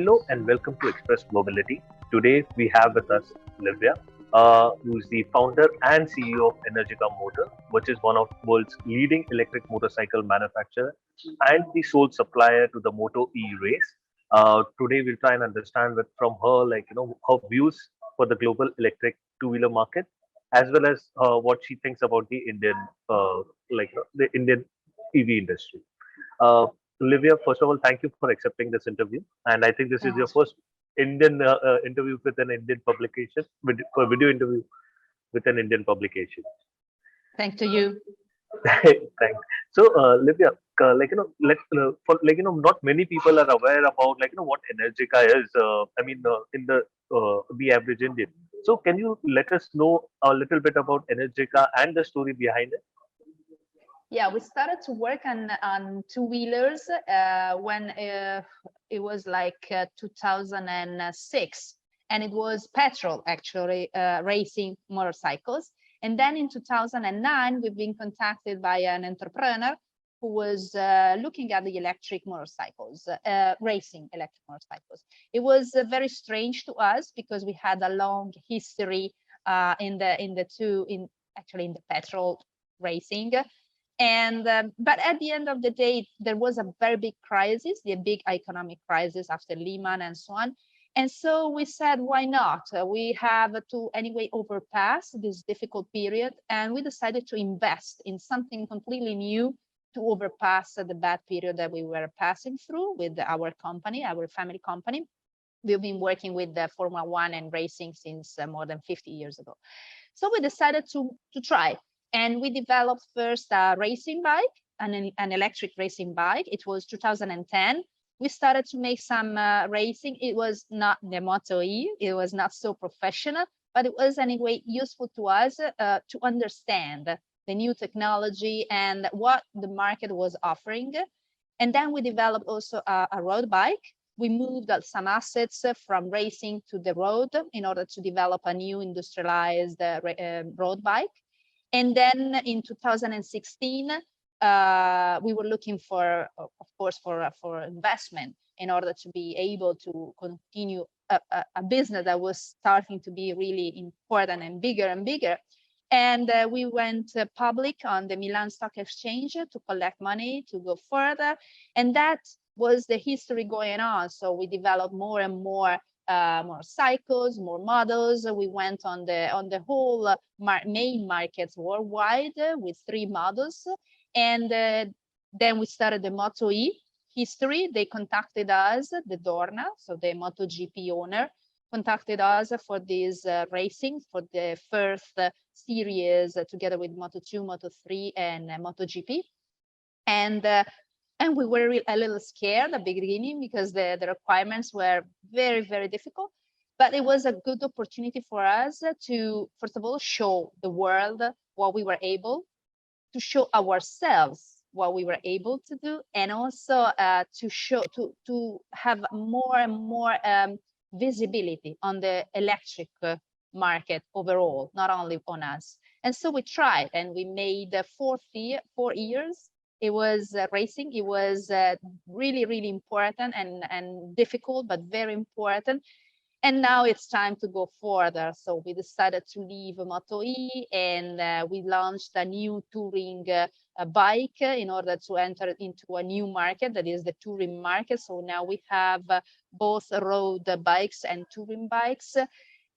Hello and welcome to Express Mobility. Today we have with us Livia, who is the founder and CEO of Energica Motor, which is one of world's leading electric motorcycle manufacturer and the sole supplier to the MotoE race. Today we'll try and understand from her, her views for the global electric two-wheeler market, as well as what she thinks about the the Indian EV industry. Uh, Olivia, first of all, thank you for accepting this interview. And I think this is your Uh, first Indian interview with an Indian publication, for video interview with an Indian publication. Thanks to you. Thanks. So, Livia, not many people are aware about what Energica is. In the average Indian. So, can you let us know a little bit about Energica and the story behind it? Yeah, we started to work on two-wheelers when it was like 2006, and it was petrol actually racing motorcycles. And then in 2009, we've been contacted by an entrepreneur who was looking at the electric motorcycles, racing electric motorcycles. It was very strange to us because we had a long history in the petrol racing. And but at the end of the day, there was a very big crisis, the big economic crisis after Lehman and so on. And so we said, why not? We have to anyway overpass this difficult period, and we decided to invest in something completely new to overpass the bad period that we were passing through with our company, our family company. We've been working with the Formula One and racing since more than 50 years ago. So we decided to try. And we developed first a racing bike, an electric racing bike. It was 2010. We started to make some racing. It was not the MotoE. It was not so professional, but it was anyway useful to us to understand the new technology and what the market was offering. And then we developed also a road bike. We moved some assets from racing to the road in order to develop a new industrialized road bike. And then in 2016, we were looking for, of course, for investment in order to be able to continue a business that was starting to be really important and bigger and bigger. And we went public on the Milan Stock Exchange to collect money to go further. And that was the history going on. So we developed more and more cycles, more models. We went on the whole main markets worldwide with 3 models. And then we started the MotoE history. They contacted us, the Dorna, so the MotoGP owner, contacted us for this racing, for the first series together with Moto2, Moto3, and MotoGP. And we were a little scared at the beginning because the requirements were very, very difficult. But it was a good opportunity for us to, first of all, show the world what we were able to show ourselves, what we were able to do, and also to have more and more visibility on the electric market overall, not only on us. And so we tried, and we made 4 years. It was racing. It was really, really important and difficult, but very important. And now it's time to go further. So we decided to leave MotoE, and we launched a new touring bike in order to enter into a new market, that is the touring market. So now we have both road bikes and touring bikes.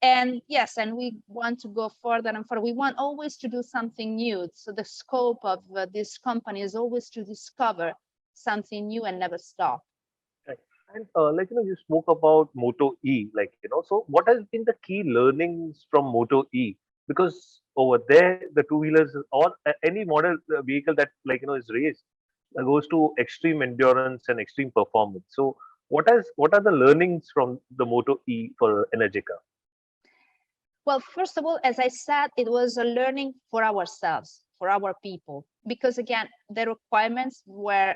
And yes, and we want to go further and further. We want always to do something new. So the scope of this company is always to discover something new and never stop. Right. And you spoke about Moto E, so what has been the key learnings from Moto E? Because over there, the two-wheelers or any model vehicle that is raced goes to extreme endurance and extreme performance. So what are the learnings from the Moto E for Energica? Well, first of all, as I said, it was a learning for ourselves, for our people, because again, the requirements were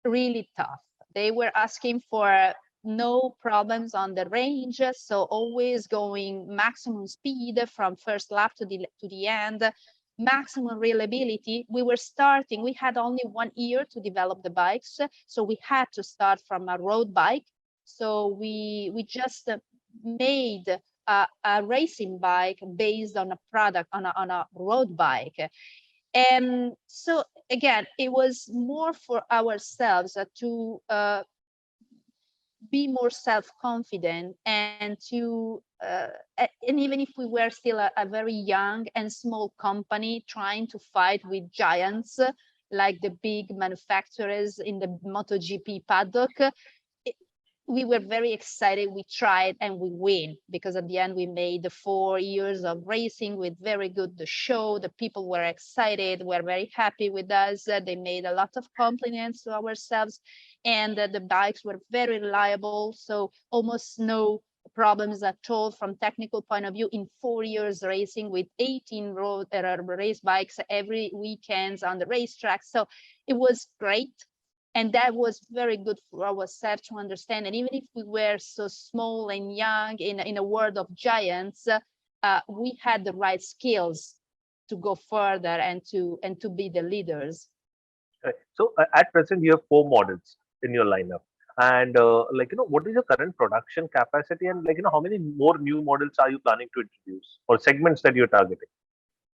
really tough. They were asking for no problems on the range, so always going maximum speed from first lap to the end, maximum reliability. We had only 1 year to develop the bikes, so we had to start from a road bike. So we just made a racing bike based on a product on a road bike. And so again, it was more for ourselves to be more self-confident and to and even if we were still a very young and small company trying to fight with giants like the big manufacturers in the MotoGP paddock, we were very excited. We tried and we win, because at the end we made the 4 years of racing with very good the show. The people were excited, were very happy with us. They made a lot of compliments to ourselves, and the bikes were very reliable. So almost no problems at all from technical point of view in 4 years racing with 18 road race bikes every weekends on the racetrack. So it was great. And that was very good for ourselves to understand. And even if we were so small and young in a world of giants, we had the right skills to go further and to be the leaders. Right. So at present, you have four models in your lineup. And what is your current production capacity? And how many more new models are you planning to introduce or segments that you're targeting?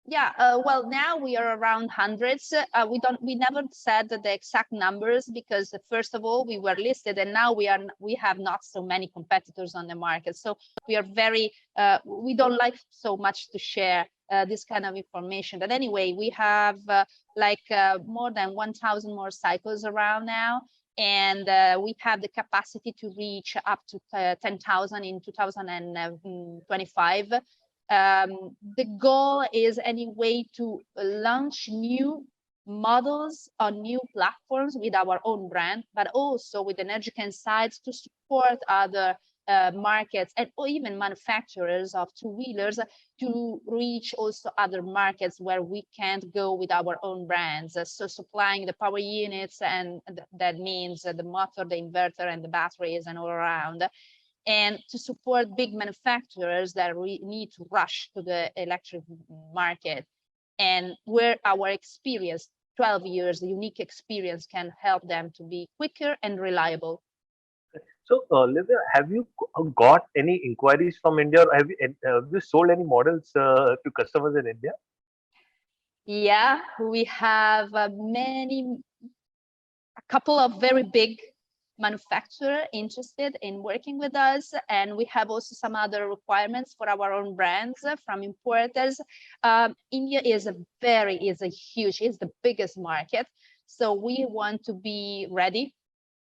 Yeah, well, now we are around hundreds. We never said the exact numbers, because first of all, we were listed, and now we have not so many competitors on the market. So we are very, we don't like so much to share this kind of information. But anyway, we have more than 1,000 more cycles around now. And we have the capacity to reach up to 10,000 in 2025. The goal is anyway to launch new models on new platforms with our own brand, but also with Energica Insights to support other markets and or even manufacturers of two-wheelers to reach also other markets where we can't go with our own brands. So supplying the power units, and that means the motor, the inverter, and the batteries, and all around. And to support big manufacturers that we need to rush to the electric market, and where our experience, 12 years, the unique experience, can help them to be quicker and reliable. So, Livia, have you got any inquiries from India, or have you sold any models to customers in India? Yeah, we have a couple of very big manufacturer interested in working with us, and we have also some other requirements for our own brands from importers. India is the biggest market, so we want to be ready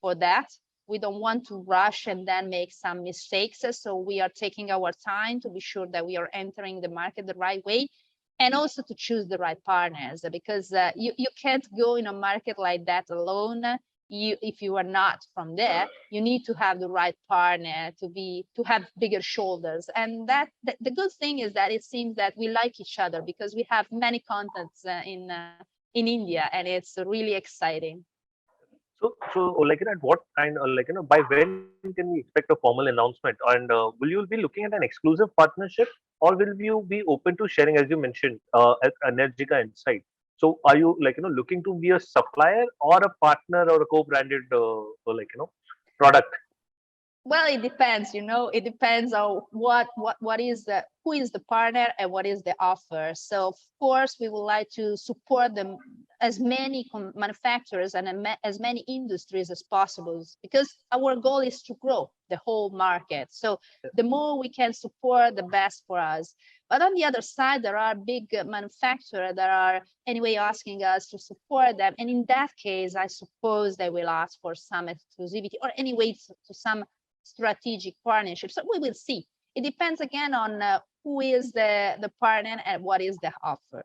for that. We don't want to rush and then make some mistakes, so we are taking our time to be sure that we are entering the market the right way, and also to choose the right partners, because you can't go in a market like that alone. If you are not from there, you need to have the right partner to have bigger shoulders. And that the good thing is that it seems that we like each other, because we have many contacts in India, and it's really exciting. So, at what kind, by when can we expect a formal announcement? And will you be looking at an exclusive partnership, or will you be open to sharing, as you mentioned, at Energica Insight? So, are you looking to be a supplier or a partner or a co-branded, product? Well, it depends, it depends on what is who is the partner and what is the offer. So of course we would like to support them, as many manufacturers and as many industries as possible, because our goal is to grow the whole market. So the more we can support, the best for us. But on the other side, there are big manufacturers that are anyway asking us to support them. And in that case, I suppose they will ask for some exclusivity, or anyway to some strategic partnership. So we will see. It depends again on who is the partner and what is the offer.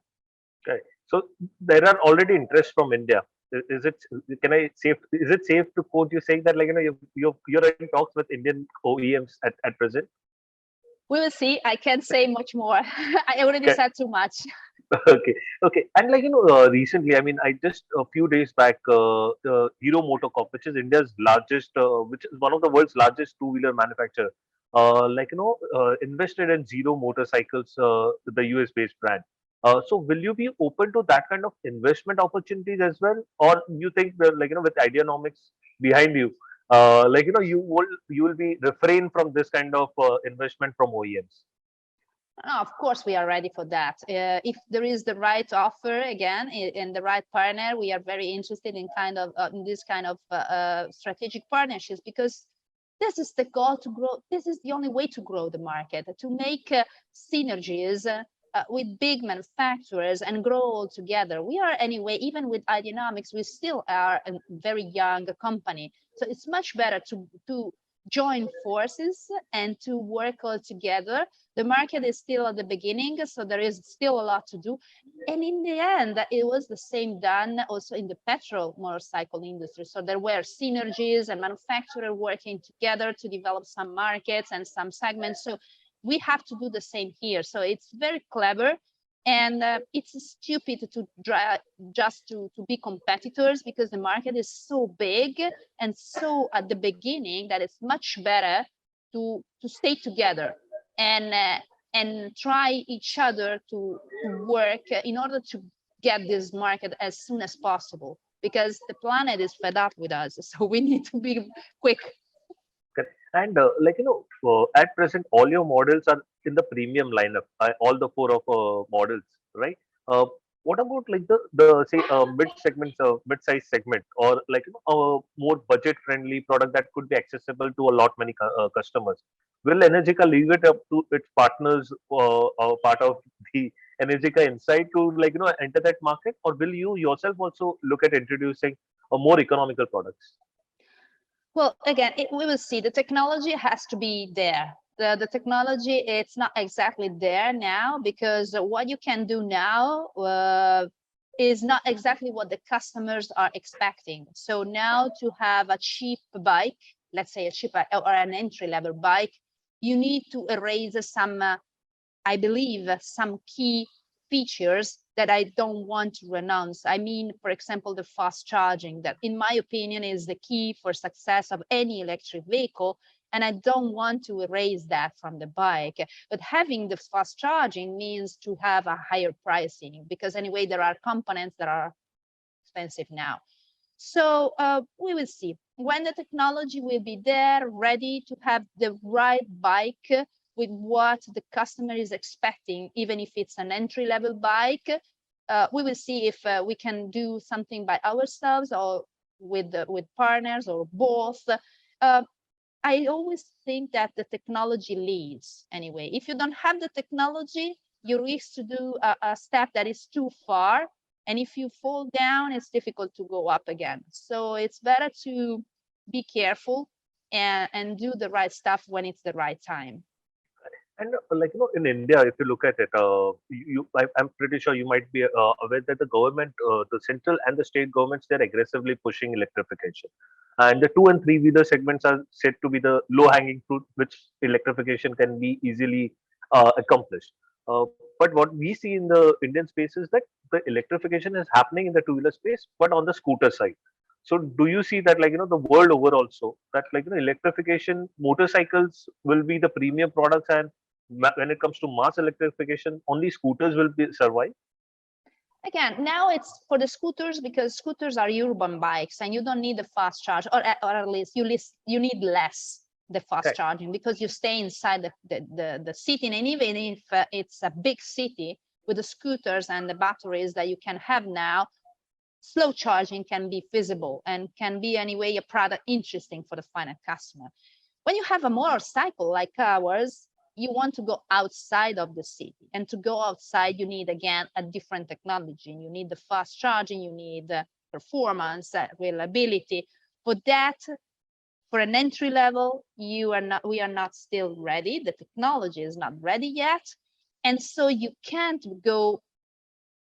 Okay. So there are already interest from India. Is it? Can I safe? Is it safe to quote you saying that you're in talks with Indian OEMs at present? We will see. I can't say much more. I already Okay. said too much. Okay. Okay. And recently, I mean, I just a few days back, the Hero MotoCorp, which is India's largest, which is one of the world's largest two-wheeler manufacturer, invested in Zero Motorcycles, the US-based brand. So, will you be open to that kind of investment opportunities as well, or you think that with Ideanomics behind you, Like, you will be refrain from this kind of investment from OEMs. No, of course, we are ready for that. If there is the right offer again and the right partner, we are very interested in in this kind of strategic partnerships, because this is the goal to grow. This is the only way to grow the market, to make synergies with big manufacturers and grow all together. We are anyway, even with Ideanomics, we still are a very young company. So it's much better to join forces and to work all together. The market is still at the beginning, so there is still a lot to do. And in the end, it was the same done also in the petrol motorcycle industry. So there were synergies and manufacturers working together to develop some markets and some segments. So we have to do the same here. So it's very clever. And it's stupid to just to be competitors, because the market is so big and so at the beginning that it's much better to stay together and try each other to work in order to get this market as soon as possible, because the planet is fed up with us. So we need to be quick. Correct. And at present, all your models are in the premium lineup. All the four of models, right? Uh, what about like the say mid size segment, or like a more budget friendly product that could be accessible to a lot many customers? Will Energica leave it up to its partners, part of the Energica Inside, to like enter that market, or will you yourself also look at introducing a more economical products? Well, again, we will see. The technology has to be there. The technology, it's not exactly there now, because what you can do now is not exactly what the customers are expecting. So now to have a cheap bike, let's say a cheap or an entry-level bike, you need to erase some, I believe, some key features that I don't want to renounce. I mean, for example, the fast charging, that in my opinion is the key for success of any electric vehicle. And I don't want to erase that from the bike. But having the fast charging means to have a higher pricing, because anyway, there are components that are expensive now. So we will see when the technology will be there, ready to have the right bike with what the customer is expecting, even if it's an entry-level bike. We will see if we can do something by ourselves or with partners or both. I always think that the technology leads anyway. If you don't have the technology, you risk to do a step that is too far. And if you fall down, it's difficult to go up again. So it's better to be careful and do the right stuff when it's the right time. And like in India, if you look at it, I'm pretty sure you might be aware that the government, the central and the state governments, they're aggressively pushing electrification, and the two and three wheeler segments are said to be the low hanging fruit, which electrification can be easily accomplished. But what we see in the Indian space is that the electrification is happening in the two wheeler space, but on the scooter side. So do you see that like the world over also, that like electrification motorcycles will be the premium products, and when it comes to mass electrification, only scooters will be survive? Again, now it's for the scooters, because scooters are urban bikes and you don't need the fast charge, or at least you need less the fast Correct. charging, because you stay inside the city. And even if it's a big city, with the scooters and the batteries that you can have now, slow charging can be feasible and can be anyway a product interesting for the final customer. When you have a motorcycle like ours, you want to go outside of the city, and to go outside you need again a different technology. You need the fast charging, you need performance, reliability. For that, for an entry level, we are not still ready. The technology is not ready yet, and so you can't go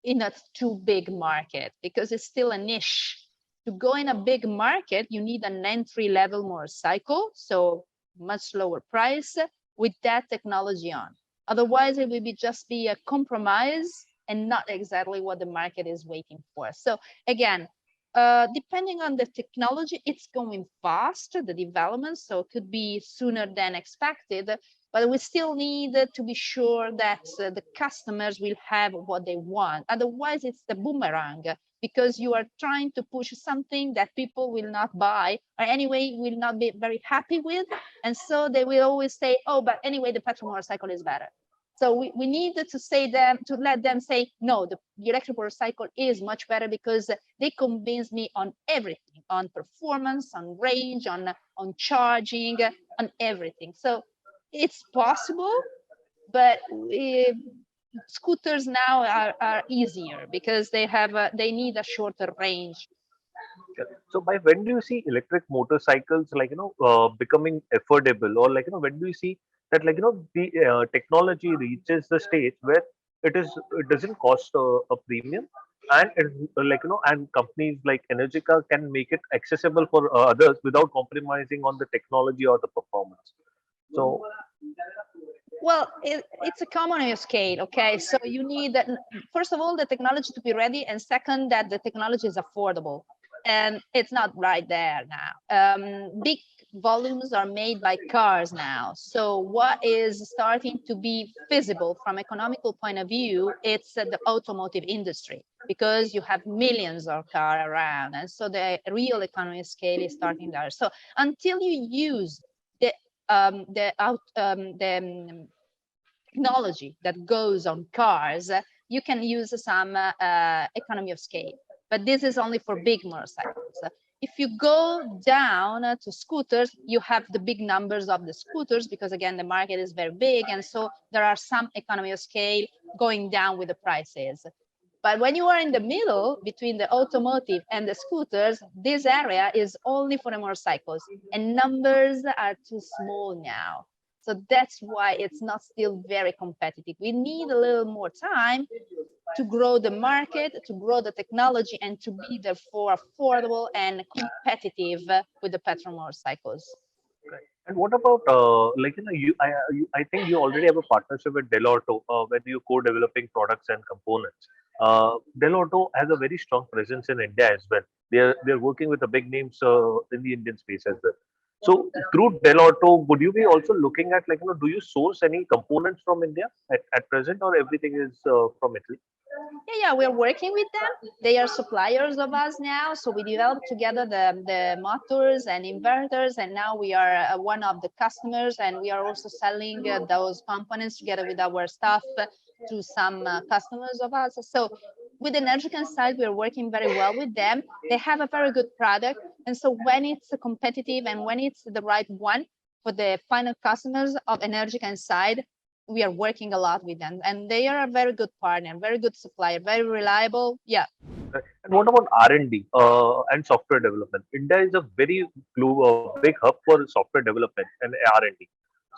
in a too big market, because it's still a niche. To go in a big market, you need an entry level motorcycle, so much lower price, with that technology on. Otherwise, it will just be a compromise and not exactly what the market is waiting for. So again, depending on the technology, it's going fast, the development, so it could be sooner than expected. but we still need to be sure that the customers will have what they want. Otherwise, it's the boomerang, because you are trying to push something that people will not buy, or anyway will not be very happy with. And so they will always say, oh, but anyway, the petrol motorcycle is better. So we need to let them say, no, the electric motorcycle is much better, because they convince me on everything, on performance, on range, on charging, on everything. So it's possible, but scooters now are easier because they need a shorter range. So by when do you see electric motorcycles becoming affordable, or when do you see that the technology reaches the stage where it doesn't cost a premium, and and companies like Energica can make it accessible for others without compromising on the technology or the performance. So Well, it's a common scale, okay? So you need, first of all, the technology to be ready, and second, that the technology is affordable. And it's not right there now. Big volumes are made by cars now. So what is starting to be feasible from economical point of view, it's the automotive industry, because you have millions of cars around. And so the real economy of scale is starting there. So until you use the technology that goes on cars, you can use some economy of scale. But this is only for big motorcycles. If you go down to scooters, you have the big numbers of the scooters, because again, the market is very big. And so there are some economy of scale going down with the prices. But when you are in the middle between the automotive and the scooters, this area is only for the motorcycles, and numbers are too small now. So that's why it's not still very competitive. We need a little more time to grow the market, to grow the technology, and to be therefore affordable and competitive with the petrol motorcycles. and what about I think you already have a partnership with Dell'Orto where you're co-developing products and components. Dell'Orto has a very strong presence in India as well. They're working with the big names in the Indian space as well. So through Dell'Orto, would you be also looking at do you source any components from India at present, or everything is from Italy? Yeah, we're working with them. They are suppliers of us now. So we developed together the motors and inverters, and now we are one of the customers, and we are also selling those components together with our staff to some customers of us. So with the Energica side, we're working very well with them. They have a very good product. And so when it's competitive and when it's the right one for the final customers of Energica side, we are working a lot with them, and they are a very good partner, very good supplier, very reliable. Yeah. And what about R&D and software development? India is a very big hub for software development and R&D.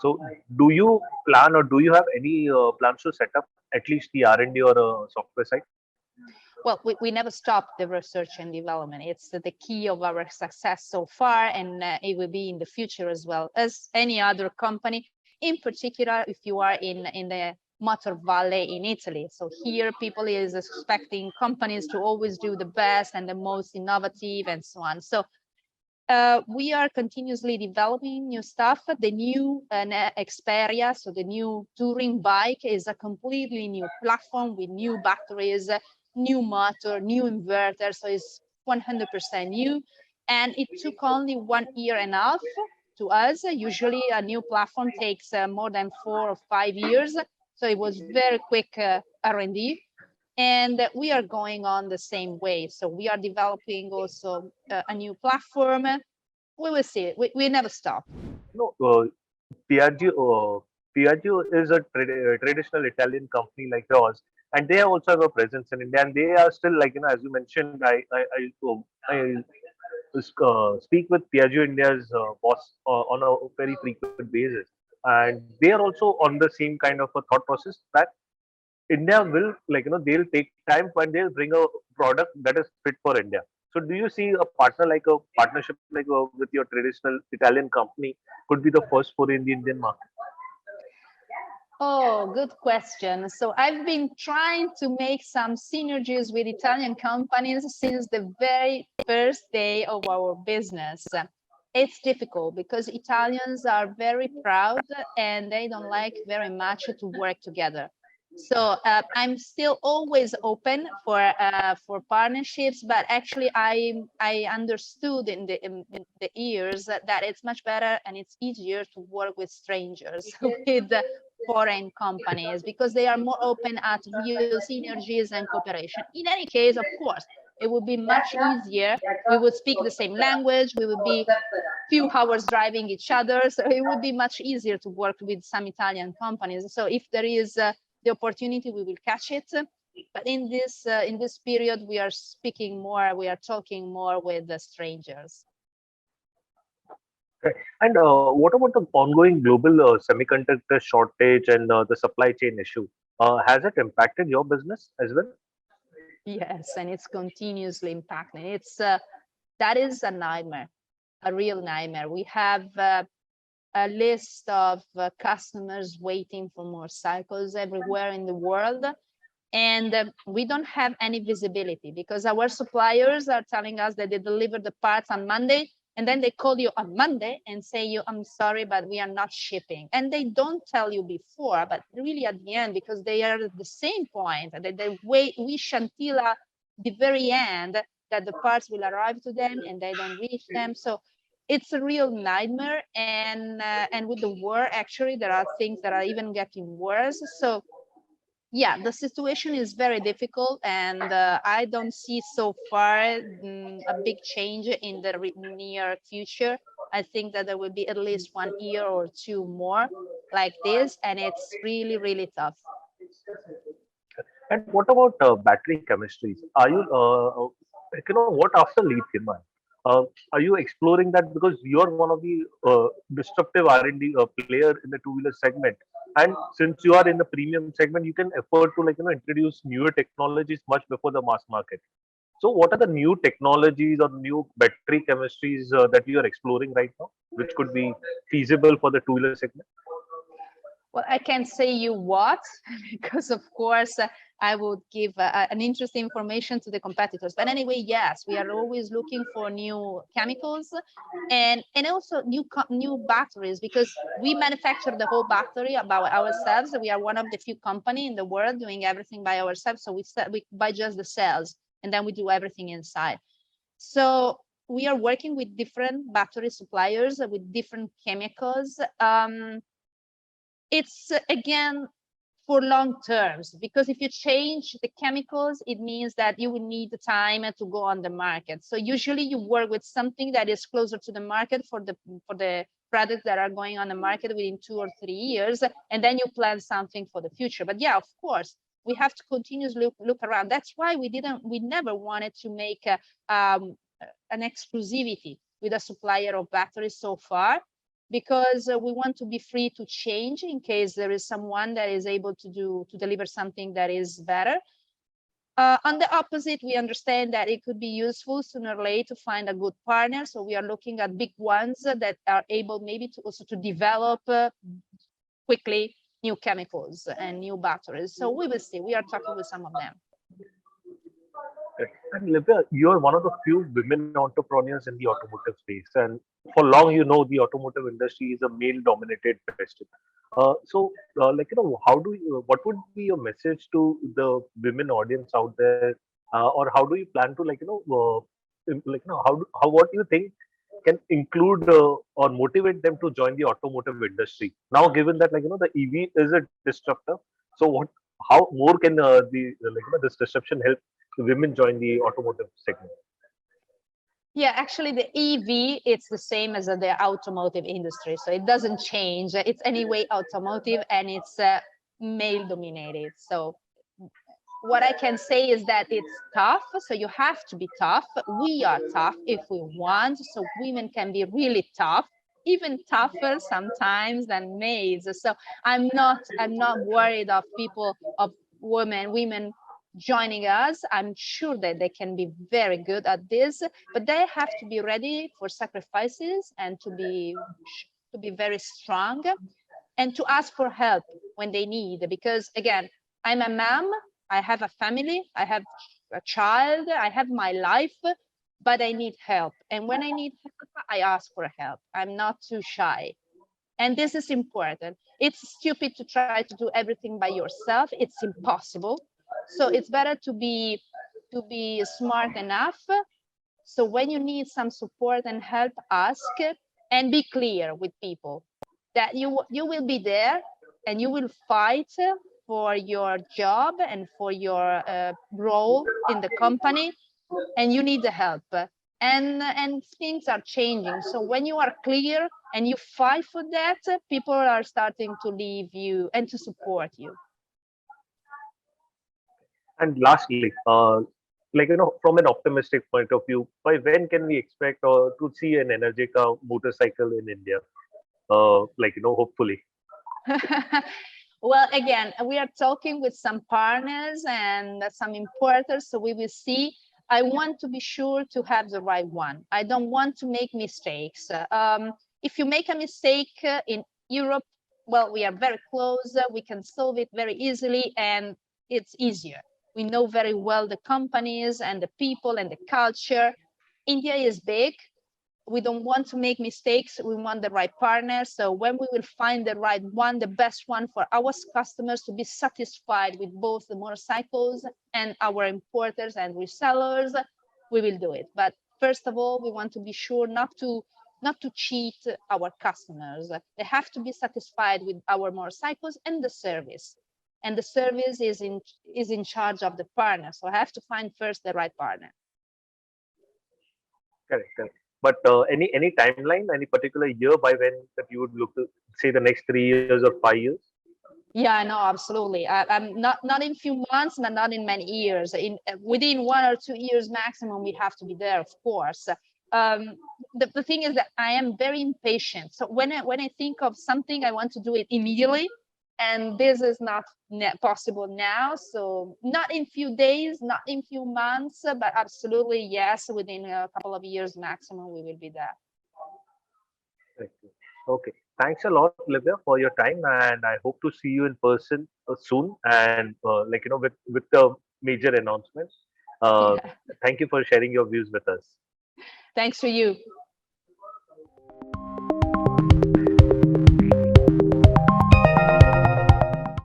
So, do you plan, or do you have any plans to set up at least the R&D or software side? Well, we never stop the research and development. It's the key of our success so far, and it will be in the future as well as any other company. In particular, if you are in the Motor Valley in Italy. So here people is expecting companies to always do the best and the most innovative and so on. So we are continuously developing new stuff. The new Xperia, so the new touring bike, is a completely new platform with new batteries, new motor, new inverter. So it's 100% new. And it took only 1 year and a half to us. Usually a new platform takes more than 4 or 5 years. So it was very quick R&D. And we are going on the same way. So we are developing also a new platform. We will see. We never stop. No, Piaggio is a traditional Italian company like yours, and they also have a presence in India. And they are still as you mentioned, I speak with Piaggio India's boss on a very frequent basis, and they are also on the same kind of a thought process that India will they'll take time when they'll bring a product that is fit for India. So do you see a partnership with your traditional Italian company could be the first for in the Indian market? Oh, good question. So I've been trying to make some synergies with Italian companies since the very first day of our business. it's difficult because Italians are very proud and they don't like very much to work together. So I'm still always open for partnerships, but actually I understood in the years that it's much better and it's easier to work with strangers, with foreign companies, because they are more open at real synergies and cooperation. In any case, of course, it would be much easier. We would speak the same language. We would be few hours driving each other, so it would be much easier to work with some Italian companies. So if there is the opportunity, we will catch it. But in this period, we are speaking more, we are talking more with the strangers. Okay. And what about the ongoing global semiconductor shortage and the supply chain issue? Has it impacted your business as well? Yes, and it's continuously impacting. It's that is a nightmare, a real nightmare. We have a list of customers waiting for more cycles everywhere in the world. And we don't have any visibility because our suppliers are telling us that they deliver the parts on Monday, and then they call you on Monday and say you, I'm sorry, but we are not shipping. And they don't tell you before, but really at the end, because they are at the same point, that they wish until the very end that the parts will arrive to them and they don't reach them. So it's a real nightmare. And with the war, actually, there are things that are even getting worse. So yeah, the situation is very difficult, and I don't see so far a big change in the near future. I think that there will be at least 1 year or two more like this, and it's really, really tough. And what about battery chemistries? Are you, what after lithium ion? Are you exploring that because you are one of the disruptive R&D player in the two-wheeler segment, and since you are in the premium segment, you can afford to introduce newer technologies much before the mass market. So, what are the new technologies or new battery chemistries that you are exploring right now, which could be feasible for the two-wheeler segment? Well, I can't say you what, because of course I would give an interesting information to the competitors. But anyway, yes, we are always looking for new chemicals and also new batteries, because we manufacture the whole battery by ourselves. We are one of the few company in the world doing everything by ourselves. So we buy just the cells and then we do everything inside. So we are working with different battery suppliers with different chemicals. It's again for long terms, because if you change the chemicals, it means that you will need the time to go on the market. So usually you work with something that is closer to the market for the products that are going on the market within 2 or 3 years, and then you plan something for the future. But yeah, of course, we have to continuously look around. That's why we never wanted to make an exclusivity with a supplier of batteries so far, because we want to be free to change in case there is someone that is able to deliver something that is better. On the opposite, we understand that it could be useful sooner or later to find a good partner. So we are looking at big ones that are able maybe to also to develop quickly new chemicals and new batteries. So we will see. We are talking with some of them. And Livia, you are one of the few women entrepreneurs in the automotive space, and for long, the automotive industry is a male-dominated industry. What would be your message to the women audience out there, or how do you plan to, what do you think can include or motivate them to join the automotive industry? Now, given that, the EV is a disruptor, so how more can this disruption help women join the automotive segment? Yeah, actually the EV, it's the same as the automotive industry. So it doesn't change. It's anyway automotive, and it's male dominated. So what I can say is that it's tough. So you have to be tough. We are tough if we want. So women can be really tough, even tougher sometimes than males. So I'm not worried of women joining us. I'm sure that they can be very good at this, but they have to be ready for sacrifices and to be very strong and to ask for help when they need. Because again, I'm a mom, I have a family, I have a child, I have my life. but I need help. And when I need help, I ask for help. I'm not too shy. And this is important. It's stupid to try to do everything by yourself. It's impossible. So it's better to be smart enough. So when you need some support and help, ask, and be clear with people that you will be there and you will fight for your job and for your role in the company, and you need the help. And things are changing. So when you are clear and you fight for that, people are starting to leave you and to support you. And lastly, from an optimistic point of view, by when can we expect to see an Energica motorcycle in India? Hopefully. Well, again, we are talking with some partners and some importers, so we will see. I want to be sure to have the right one. I don't want to make mistakes. If you make a mistake in Europe, well, we are very close. We can solve it very easily, and it's easier. We know very well the companies and the people and the culture. India is big. We don't want to make mistakes. We want the right partner. So when we will find the right one, the best one for our customers to be satisfied with both the motorcycles and our importers and resellers, we will do it. But first of all, we want to be sure not to cheat our customers. They have to be satisfied with our motorcycles and the service. And the service is in charge of the partner. So I have to find first the right partner. Correct, correct. But any timeline, any particular year by when that you would look to say the next 3 years or 5 years? Yeah, no, absolutely. I'm not in few months, but not in many years. Within 1 or 2 years maximum, we have to be there, of course. The thing is that I am very impatient. So when I think of something, I want to do it immediately, and this is not possible now. So not in few days, not in few months, but absolutely yes, within a couple of years maximum, we will be there. Correct. Okay. Thanks a lot, Livia, for your time, and I hope to see you in person soon, and with the major announcements. Uh, Yeah. Thank you for sharing your views with us. Thanks to you.